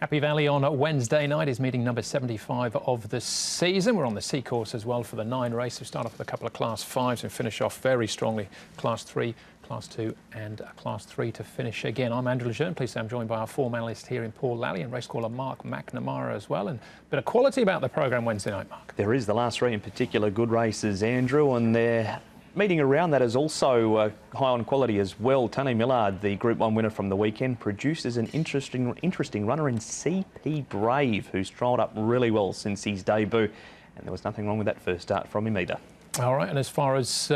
Happy Valley on Wednesday night is meeting number 75 of the season. We're on the C course as well for the 9 race. We start off with a couple of Class 5s and finish off very strongly. Class 3, Class 2 and Class 3 to finish again. I'm Andrew Lejeune. Please say I'm joined by our form analyst here in Paul Lally and race caller Mark McNamara as well. And a bit of quality about the programme Wednesday night, Mark. There is. The last 3 in particular good races, Andrew, and they're meeting around that is also high on quality as well. Tony Millard, the Group 1 winner from the weekend, produces an interesting runner in CP Brave, who's trialled up really well since his debut, and there was nothing wrong with that first start from him either. All right, and as far as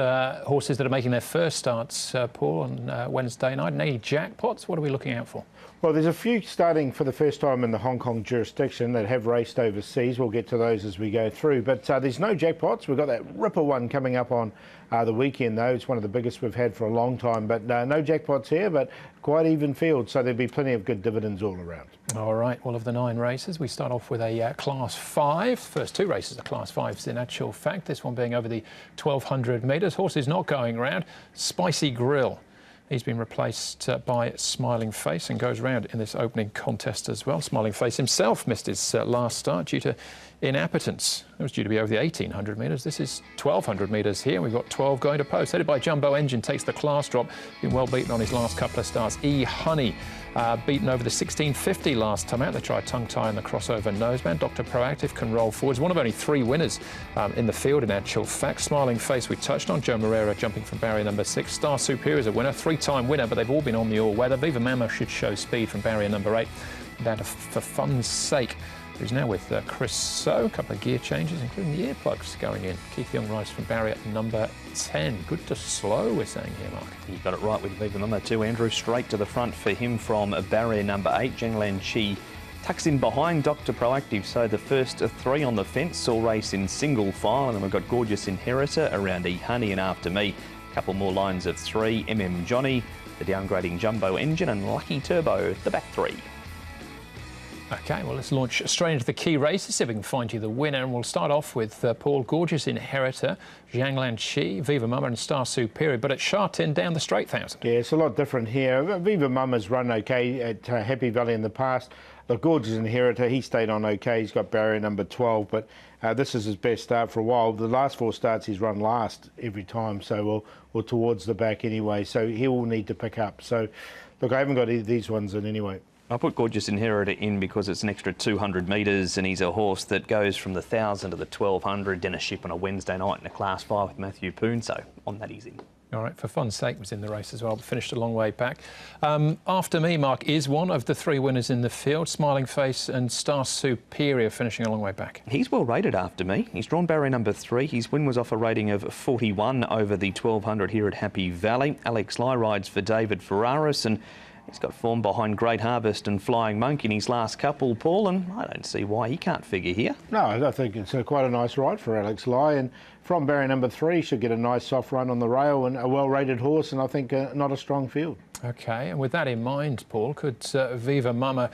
horses that are making their first starts, Paul, on Wednesday night, any jackpots? What are we looking out for? Well, there's a few starting for the first time in the Hong Kong jurisdiction that have raced overseas. We'll get to those as we go through. But there's no jackpots. We've got that ripper one coming up on the weekend, though. It's one of the biggest we've had for a long time. But no jackpots here, but quite even field. So there'll be plenty of good dividends all around. All right, well, of the 9 races, we start off with a Class 5. First 2 races are Class 5s in actual fact. This one being over the 1,200 metres. Horse is not going round. Spicy Grill. He's been replaced by Smiling Face and goes round in this opening contest as well. Smiling Face himself missed his last start due to inappetence. It was due to be over the 1,800 metres. This is 1,200 metres here. We've got 12 going to post. Headed by Jumbo Engine, takes the class drop. Been well beaten on his last couple of starts. Honey, beaten over the 1,650 last time out. They tried tongue tie in the crossover noseband. Dr. Proactive can roll forwards. One of only 3 winners in the field in actual fact. Smiling Face we touched on. Joe Moreira jumping from barrier number 6. Star Superior is a winner, 3-time winner, but they've all been on the all-weather. Viva Mama should show speed from barrier number 8. That for fun's sake, who's now with Chris So. A couple of gear changes, including the earplugs going in. Keith Young rides from barrier number 10. Good to slow, we're saying here, Mark. You got it right with Viva Mama too, Andrew. Straight to the front for him from barrier number 8. Jianglan Chi tucks in behind Dr. Proactive. So the first 3 on the fence all race in single file. And then we've got Gorgeous Inheritor around Honey and After Me. A couple more lines of 3. Johnny, the downgrading Jumbo Engine, and Lucky Turbo, the back 3. OK, well, let's launch straight into the key races, see if we can find you the winner. And we'll start off with Paul, Gorgeous Inheritor, Jianglan Chi, Viva Mama and Star Superior. But at Sha Tin down the straight 1,000. Yeah, it's a lot different here. Viva Mama's run OK at Happy Valley in the past. The Gorgeous Inheritor, he stayed on OK. He's got barrier number 12, but this is his best start for a while. The last 4 starts he's run last every time, so we're towards the back anyway. So he will need to pick up. So, look, I haven't got these ones in anyway. I put Gorgeous Inheritor in because it's an extra 200 metres and he's a horse that goes from the 1,000 to the 1,200 in a ship on a Wednesday night in a Class 5 with Matthew Poon, so on that he's in. All right, for fun's sake was in the race as well, but finished a long way back. After Me, Mark, is one of the 3 winners in the field. Smiling Face and Star Superior finishing a long way back. He's well rated After Me. He's drawn barrier number 3. His win was off a rating of 41 over the 1,200 here at Happy Valley. Alex Lai rides for David Ferraris, and he's got form behind Great Harvest and Flying Monk in his last couple, Paul, and I don't see why he can't figure here. No, I think it's quite a nice ride for Alex Lai, and from barrier number 3 should get a nice soft run on the rail, and a well-rated horse, and I think not a strong field. OK, and with that in mind, Paul, could Viva Mama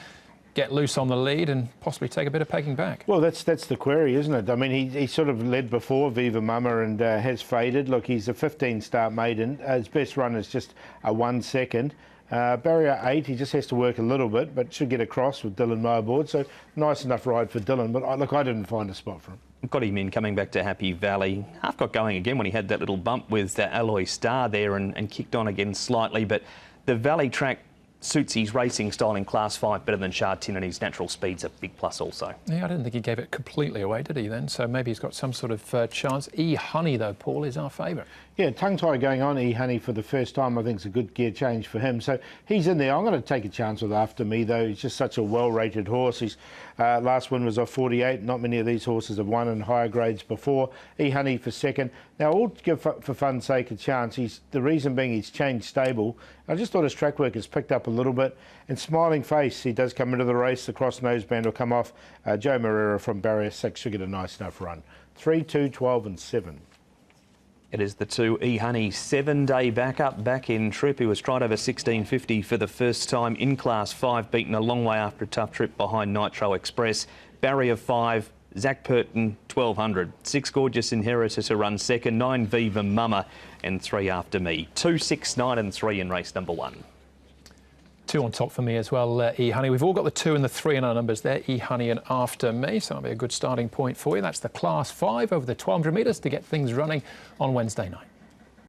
get loose on the lead and possibly take a bit of pegging back? Well, that's the query, isn't it? I mean, he sort of led before Viva Mama and has faded. Look, he's a 15-start maiden. His best run is just a 1 second. Barrier 8, he just has to work a little bit, but should get across with Dylan Moore aboard. So nice enough ride for Dylan. But look, I didn't find a spot for him. Got him in coming back to Happy Valley. Half got going again when he had that little bump with Alloy Star there and kicked on again slightly. But the Valley track suits his racing style in Class 5 better than Sha Tin, and his natural speed's a big plus also. Yeah, I didn't think he gave it completely away, did he then? So maybe he's got some sort of chance. Honey, though, Paul, is our favourite. Yeah, tongue tie going on, Honey, for the first time. I think it's a good gear change for him. So he's in there. I'm going to take a chance with After Me, though. He's just such a well-rated horse. His last win was off 48. Not many of these horses have won in higher grades before. Honey for second. Now, I'll give, for fun's sake, a chance. The reason being he's changed stable. I just thought his track work has picked up a little bit. And Smiling Face, he does come into the race. The cross noseband will come off. Joe Moreira from barrier 6 should get a nice enough run. 3, 2, 12 and 7. It is the 2 Honey 7-day backup back in trip. He was tried over 1650 for the first time in Class 5, beaten a long way after a tough trip behind Nitro Express. Barrier 5, Zach Purton 1200. 6 Gorgeous Inheritor to run second, 9 Viva Mama and 3 After Me. 2, 6, 9 and 3 in race number 1. 2 on top for me as well, E Honey. We've all got the 2 and the 3 in our numbers there, E Honey and After Me, so that'll be a good starting point for you. That's the Class 5 over the 1,200 metres to get things running on Wednesday night.